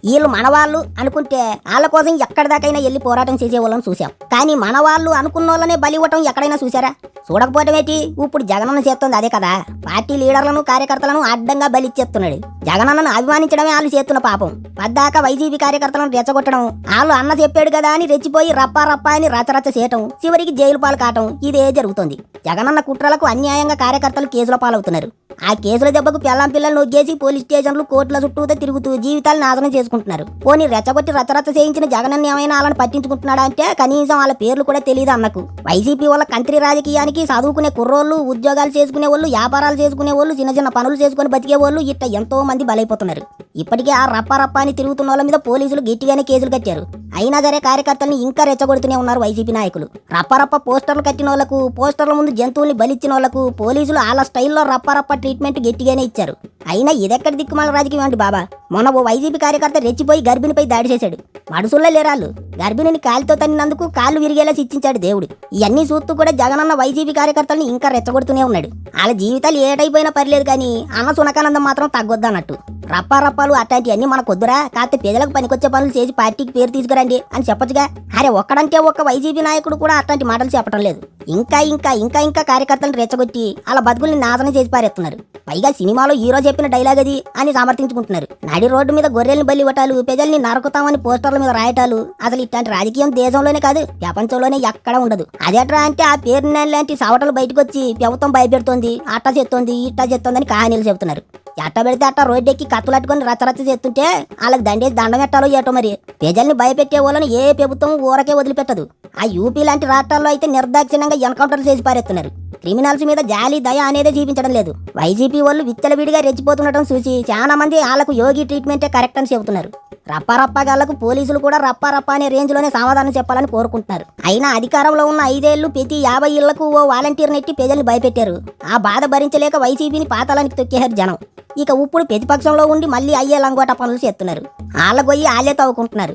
వీళ్ళు మనవాళ్ళు అనుకుంటే వాళ్ళ కోసం ఎక్కడిదాకైనా వెళ్ళి పోరాటం చేసేవాళ్ళని చూసాం. కానీ మనవాళ్ళు అనుకున్న వాళ్ళనే బలి ఇవ్వటం ఎక్కడైనా చూసారా? చూడకపోవటమేటి? ఇప్పుడు జగనన్న చేస్తుంది అదే కదా. పార్టీ లీడర్లను కార్యకర్తలను అడ్డంగా బలిచ్చేస్తున్నాడు. జగనన్నను అభిమానించడమే వాళ్ళు చేస్తున్న పాపం. పద్దాక వైసీపీ కార్యకర్తలను రెచ్చగొట్టడం, వాళ్ళు అన్న చెప్పాడు కదా అని రెచ్చిపోయి రప్పా రప్పా అని రచ్చరచ్చ చేయటం, చివరికి జైలు పాలు కావటం ఇదే జరుగుతుంది. జగనన్న కుట్రలకు అన్యాయంగా కార్యకర్తలు కేసుల పాలవుతున్నారు. ఆ కేసుల దెబ్బకు పెళ్ళాం పిల్లలు నొగ్గేసి పోలీస్ స్టేషన్లు కోర్టుల చుట్టూతో తిరుగుతూ జీవితాలు నాశనం చేసుకుంటున్నారు. పోనీ రెచ్చగొట్టి రచ్చరచ్చ చేయించిన జగనన్న ఏమైనా వాళ్ళని పట్టించుకుంటున్నాడా అంటే కనీసం వాళ్ళ పేర్లు కూడా తెలియదు అన్నకు. వైసీపీ వాళ్ళ కంత్రి రాజకీయానికి చదువుకునే కుర్రోళ్ళు, ఉద్యోగాలు చేసుకునే వాళ్ళు, వ్యాపారాలు చేసుకునే వాళ్ళు, చిన్న చిన్న పనులు చేసుకుని బతికే వాళ్ళు ఇట్ట ఎంతో మంది బలైపోతున్నారు. ఇప్పటికే ఆ రప్పా అని తిరుగుతున్న వాళ్ళ మీద పోలీసులు గట్టిగానే కేసులు కట్టారు. అయినా సరే కార్యకర్తల్ని ఇంకా రెచ్చగొడుతూనే ఉన్నారు వైసీపీ నాయకులు. రప్ప పోస్టర్లు కట్టిన వాళ్లకు, పోస్టర్ల ముందు జంతువుల్ని బలిచ్చిన వాళ్లకు పోలీసులు వాళ్ళ స్టైల్లో రప్ప ట్రీట్మెంట్ గట్టిగానే ఇచ్చారు. అయినా ఇదెక్కడ దిక్కుమాల రాజకీయం అండి బాబా. మొన్న ఓ వైసీపీ కార్యకర్త రెచ్చిపోయి గర్భిణిపై దాడి చేశాడు. మడుసుల్లో లేరాళ్ళు. గర్భిణిని కాలితో తన్నినందుకు కాళ్ళు విరిగేలా శిక్షించాడు దేవుడు. ఇవన్నీ చూస్తూ కూడా జగనన్న వైసీపీ కార్యకర్తల్ని ఇంకా రెచ్చగొడుతూనే ఉన్నాడు. వాళ్ళ జీవితాలు ఏటైపోయినా పర్లేదు కానీ అన్న సునకానందం మాత్రం తగ్గొద్దన్నట్టు. రప్పాలు అట్లాంటివన్నీ మనకొద్దురా, కాకపోతే ప్రజలకు పనికొచ్చే పనులు చేసి పార్టీకి పేరు తీసుకురండి అని చెప్పొచ్చుగా. అరే ఒక్కడంటే ఒక్క వైసీపీ నాయకుడు కూడా అట్లాంటి మాటలు చెప్పడం లేదు. ఇంకా కార్యకర్తలను రెచ్చగొట్టి అలా బతుకుల్ని నాశనం చేసి పారేస్తున్నారు. పైగా సినిమాలో హీరో చెప్పిన డైలాగ్ అది అని సమర్థించుకుంటున్నారు. నడి రోడ్డు మీద గొర్రెల్ని బలి ఇవ్వటాలు, ప్రజల్ని నరకుతామని పోస్టర్ల మీద రాయటాలు, అసలు ఇట్లాంటి రాజకీయం దేశంలోనే కాదు ప్రపంచంలోనే ఎక్కడ ఉండదు. అదేట్రా అంటే ఆ పేరు లాంటి సవటలు బయటకు వచ్చి ప్రభుత్వం భయపెడుతోంది, అట్టా చేస్తోంది, ఇట్టా చేస్తోందని కహానీలు చెబుతున్నారు. ఎట్ట పెడితే అట్ట రోడ్డెక్కి కత్తులట్టుకొని రచ్చరచ్చ చేస్తుంటే వాళ్ళకి దండేసి దండం పెట్టాలో ఏటో మరి. ప్రజల్ని భయపెట్టే వాళ్ళని ఏ ప్రభుత్వం ఊరకే వదిలిపెట్టదు. ఆ యూపీ లాంటి రాష్ట్రాల్లో అయితే నిర్దాక్షిణ్యంగా ఎన్కౌంటర్లు చేసి పారేస్తున్నారు. క్రిమినల్స్ మీద జాలి దయ అనేదే చూపించడం లేదు. వైసీపీ వాళ్ళు విచ్చలవిడిగా రెచ్చిపోతుండటం చూసి చాలా మంది వాళ్ళకు యోగి ట్రీట్మెంటే కరెక్ట్ అని చెబుతున్నారు. రప్పాగాళ్లకు పోలీసులు కూడా రప్పా అనే రేంజ్ లోనే సమాధానం చెప్పాలని కోరుకుంటున్నారు. అయినా అధికారంలో ఉన్న 5 ఏళ్లు ప్రతి 50 ఇళ్లకు ఓ వాలంటీర్ నెట్టి ప్రజల్ని భయపెట్టారు. ఆ బాధ భరించలేక వైసీపీని పాతాళానికి తొక్కేశారు జనం. ఇక ఇప్పుడు ప్రతిపక్షంలో ఉండి మళ్ళీ అయ్యే లంగోట పనులు చేస్తున్నారు. వాళ్ళ గొయ్యి వాళ్ళే తవ్వుకుంటున్నారు.